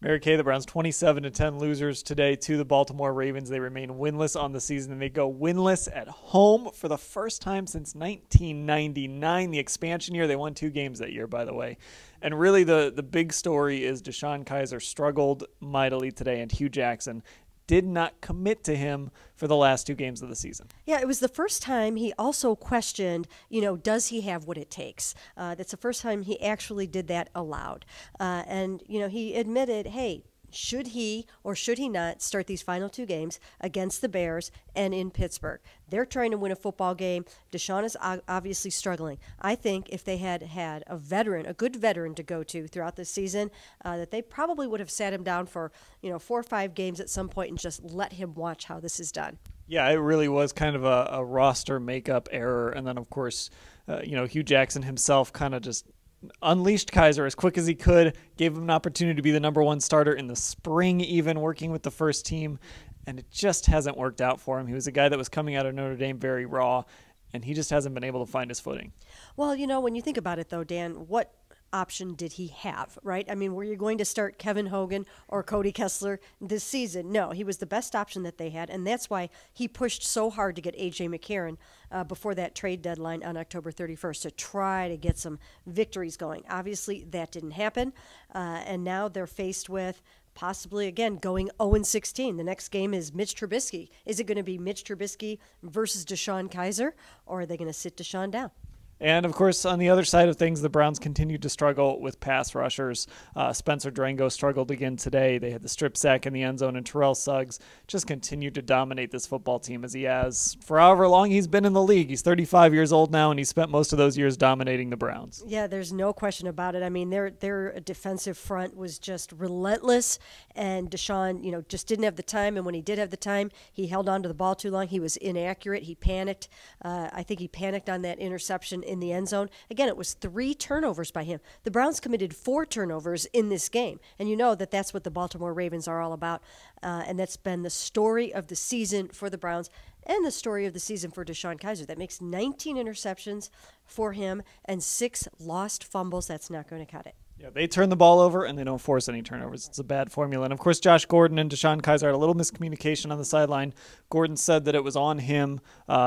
Mary Kay, the Browns 27-10 losers today to the Baltimore Ravens. They remain winless on the season, and they go winless at home for the first time since 1999, the expansion year. They won 2 games that year, by the way. And really the big story is DeShone Kizer struggled mightily today, and Hugh Jackson did not commit to him for the last 2 games of the season. Yeah, it was the first time he also questioned, does he have what it takes? That's the first time he actually did that aloud. And he admitted, hey, should he or should he not start these final 2 games against the Bears and in Pittsburgh? They're trying to win a football game. DeShone is obviously struggling. I think if they had had a good veteran to go to throughout the season, that they probably would have sat him down for 4 or 5 games at some point and just let him watch how this is done. Yeah, it really was kind of a roster makeup error. And then, of course, Hugh Jackson himself kind of just unleashed Kizer as quick as he could, gave him an opportunity to be the #1 starter in the spring, even working with the first team, and it just hasn't worked out for him. He was a guy that was coming out of Notre Dame very raw, and he just hasn't been able to find his footing. Well, when you think about it, though, Dan, what option did he have, right? I mean, were you going to start Kevin Hogan or Cody Kessler this season? No, he was the best option that they had, and that's why he pushed so hard to get A.J. McCarron before that trade deadline on October 31st to try to get some victories going. Obviously, that didn't happen, and now they're faced with possibly, again, going 0-16. The next game is Mitch Trubisky. Is it going to be Mitch Trubisky versus DeShone Kizer, or are they going to sit DeShone down? And, of course, on the other side of things, the Browns continued to struggle with pass rushers. Spencer Drango struggled again today. They had the strip sack in the end zone, and Terrell Suggs just continued to dominate this football team as he has for however long he's been in the league. He's 35 years old now, and he spent most of those years dominating the Browns. Yeah, there's no question about it. I mean, their defensive front was just relentless, and DeShone, just didn't have the time, and when he did have the time, he held on to the ball too long. He was inaccurate. He panicked. I think he panicked on that interception in the end zone. Again, it was 3 turnovers by him. The Browns committed 4 turnovers in this game, and you know that's what the Baltimore Ravens are all about, and that's been the story of the season for the Browns and the story of the season for DeShone Kizer. That makes 19 interceptions for him and 6 lost fumbles. That's not going to cut it. Yeah, they turn the ball over, and they don't force any turnovers. It's a bad formula. And, of course, Josh Gordon and DeShone Kizer had a little miscommunication on the sideline. Gordon said that it was on him.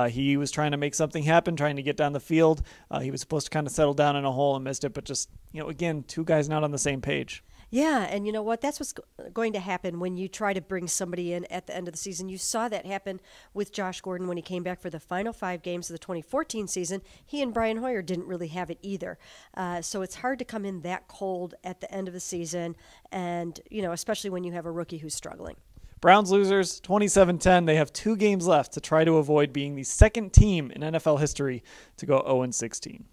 He was trying to make something happen, trying to get down the field. He was supposed to kind of settle down in a hole and missed it. But just, again, 2 guys not on the same page. Yeah, and you know what? That's what's going to happen when you try to bring somebody in at the end of the season. You saw that happen with Josh Gordon when he came back for the final 5 games of the 2014 season. He and Brian Hoyer didn't really have it either. So it's hard to come in that cold at the end of the season, and especially when you have a rookie who's struggling. Browns losers, 27-10. They have 2 games left to try to avoid being the second team in NFL history to go 0-16.